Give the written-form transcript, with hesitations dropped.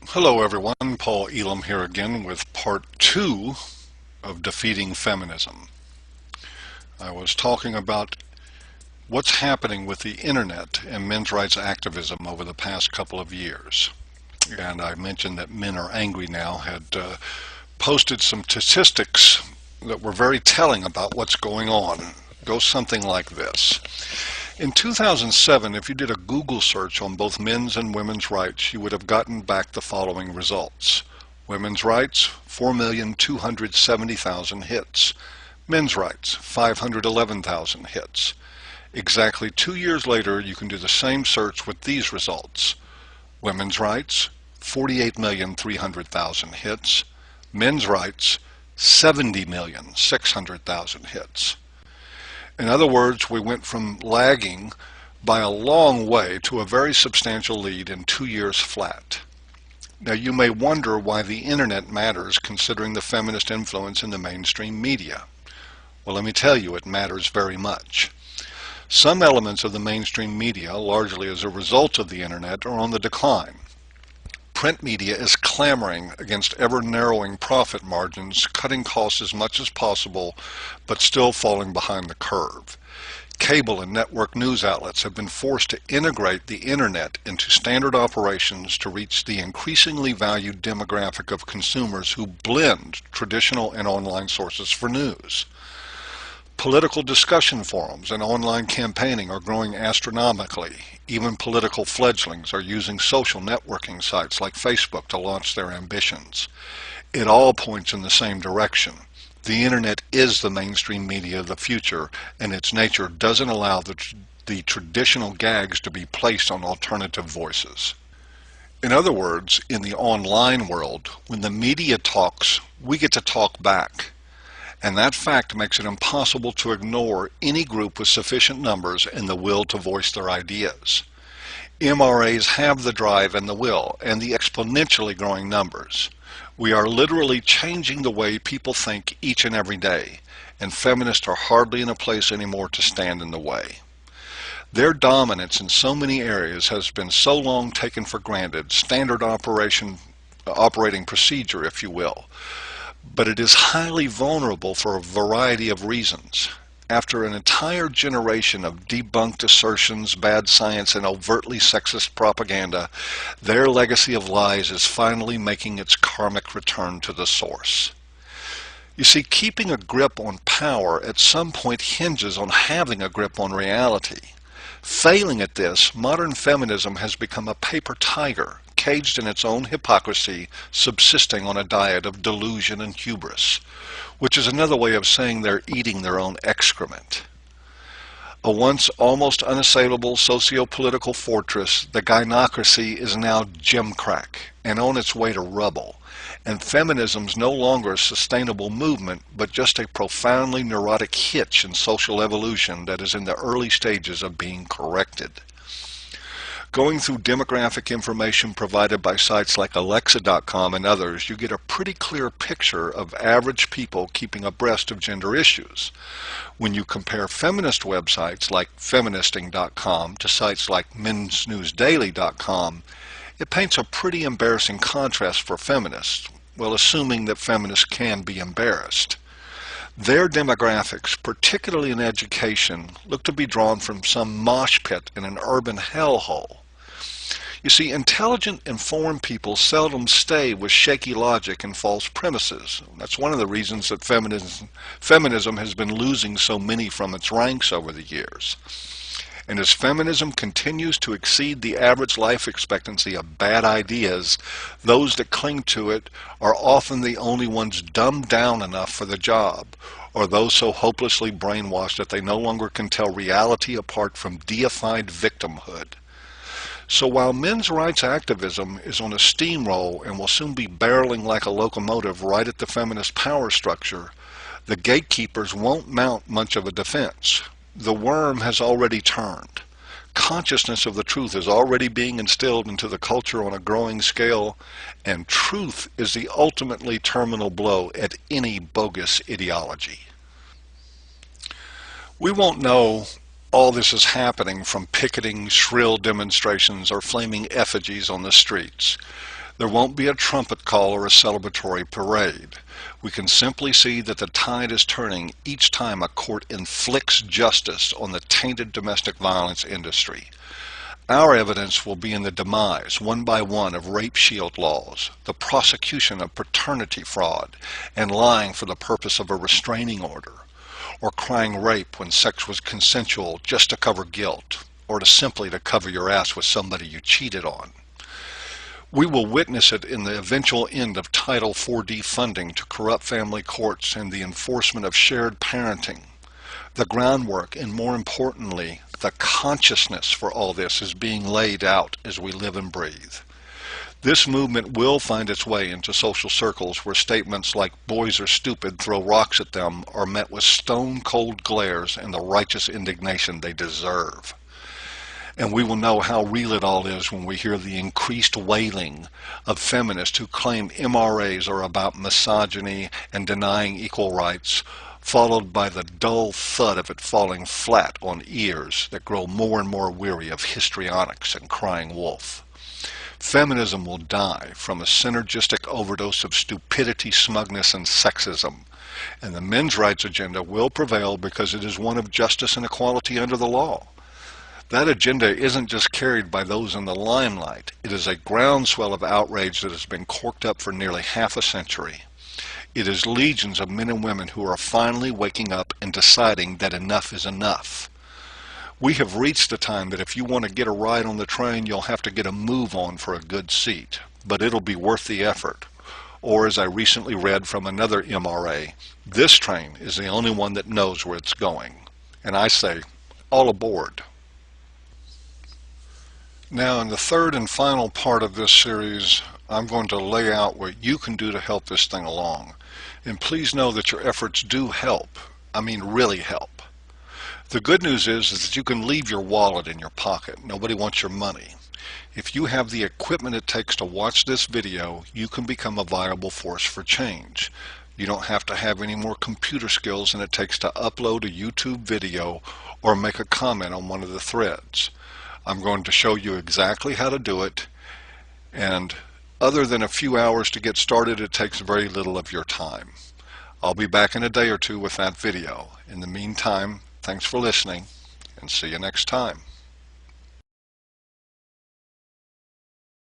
Hello everyone, Paul Elam here again with part 2 of Defeating Feminism. I was talking about what's happening with the internet and men's rights activism over the past couple of years. And I mentioned that Men Are Angry Now had posted some statistics that were very telling about what's going on. It goes something like this. In 2007, if you did a Google search on both men's and women's rights, you would have gotten back the following results. Women's rights, 4,270,000 hits. Men's rights, 511,000 hits. Exactly 2 years later, you can do the same search with these results. Women's rights, 48,300,000 hits. Men's rights, 70,600,000 hits. In other words, we went from lagging by a long way to a very substantial lead in 2 years flat. Now you may wonder why the internet matters considering the feminist influence in the mainstream media. Well, let me tell you, it matters very much. Some elements of the mainstream media, largely as a result of the internet, are on the decline. Print media is clamoring against ever-narrowing profit margins, cutting costs as much as possible, but still falling behind the curve. Cable and network news outlets have been forced to integrate the internet into standard operations to reach the increasingly valued demographic of consumers who blend traditional and online sources for news. Political discussion forums and online campaigning are growing astronomically. Even political fledglings are using social networking sites like Facebook to launch their ambitions. It all points in the same direction. The internet is the mainstream media of the future, and its nature doesn't allow the traditional gags to be placed on alternative voices. In other words, in the online world, when the media talks, we get to talk back. And that fact makes it impossible to ignore any group with sufficient numbers and the will to voice their ideas. MRAs have the drive and the will, and the exponentially growing numbers. We are literally changing the way people think each and every day, and feminists are hardly in a place anymore to stand in the way. Their dominance in so many areas has been so long taken for granted, standard operating procedure, if you will. But it is highly vulnerable for a variety of reasons. After an entire generation of debunked assertions, bad science, and overtly sexist propaganda, their legacy of lies is finally making its karmic return to the source. You see, keeping a grip on power at some point hinges on having a grip on reality. Failing at this, modern feminism has become a paper tiger, caged in its own hypocrisy, subsisting on a diet of delusion and hubris, which is another way of saying they're eating their own excrement. A once almost unassailable socio-political fortress, the gynocracy is now gimcrack and on its way to rubble, and feminism's no longer a sustainable movement, but just a profoundly neurotic hitch in social evolution that is in the early stages of being corrected. Going through demographic information provided by sites like Alexa.com and others, you get a pretty clear picture of average people keeping abreast of gender issues. When you compare feminist websites like feministing.com to sites like mensnewsdaily.com, it paints a pretty embarrassing contrast for feminists, well, assuming that feminists can be embarrassed. Their demographics, particularly in education, look to be drawn from some mosh pit in an urban hellhole. You see, intelligent, informed people seldom stay with shaky logic and false premises. That's one of the reasons that feminism has been losing so many from its ranks over the years. And as feminism continues to exceed the average life expectancy of bad ideas, those that cling to it are often the only ones dumbed down enough for the job, or those so hopelessly brainwashed that they no longer can tell reality apart from deified victimhood. So while men's rights activism is on a steamroll and will soon be barreling like a locomotive right at the feminist power structure, the gatekeepers won't mount much of a defense. The worm has already turned. Consciousness of the truth is already being instilled into the culture on a growing scale, and truth is the ultimately terminal blow at any bogus ideology. We won't know all this is happening from picketing, shrill demonstrations, or flaming effigies on the streets. There won't be a trumpet call or a celebratory parade. We can simply see that the tide is turning each time a court inflicts justice on the tainted domestic violence industry. Our evidence will be in the demise, one by one, of rape shield laws, the prosecution of paternity fraud, and lying for the purpose of a restraining order, or crying rape when sex was consensual just to cover guilt, or simply to cover your ass with somebody you cheated on. We will witness it in the eventual end of Title IV defunding to corrupt family courts and the enforcement of shared parenting. The groundwork, and more importantly, the consciousness for all this is being laid out as we live and breathe. This movement will find its way into social circles where statements like "boys are stupid, throw rocks at them" are met with stone-cold glares and the righteous indignation they deserve. And we will know how real it all is when we hear the increased wailing of feminists who claim MRAs are about misogyny and denying equal rights, followed by the dull thud of it falling flat on ears that grow more and more weary of histrionics and crying wolf. Feminism will die from a synergistic overdose of stupidity, smugness, and sexism. And the men's rights agenda will prevail because it is one of justice and equality under the law. That agenda isn't just carried by those in the limelight. It is a groundswell of outrage that has been corked up for nearly half a century. It is legions of men and women who are finally waking up and deciding that enough is enough. We have reached the time that if you want to get a ride on the train, you'll have to get a move on for a good seat. But it'll be worth the effort. Or, as I recently read from another MRA, this train is the only one that knows where it's going. And I say, all aboard. Now, in the third and final part of this series, I'm going to lay out what you can do to help this thing along. And please know that your efforts do help. I mean, really help. The good news is that you can leave your wallet in your pocket. Nobody wants your money. If you have the equipment it takes to watch this video, you can become a viable force for change. You don't have to have any more computer skills than it takes to upload a YouTube video or make a comment on one of the threads. I'm going to show you exactly how to do it, and other than a few hours to get started, it takes very little of your time. I'll be back in a day or two with that video. In the meantime, thanks for listening, and see you next time.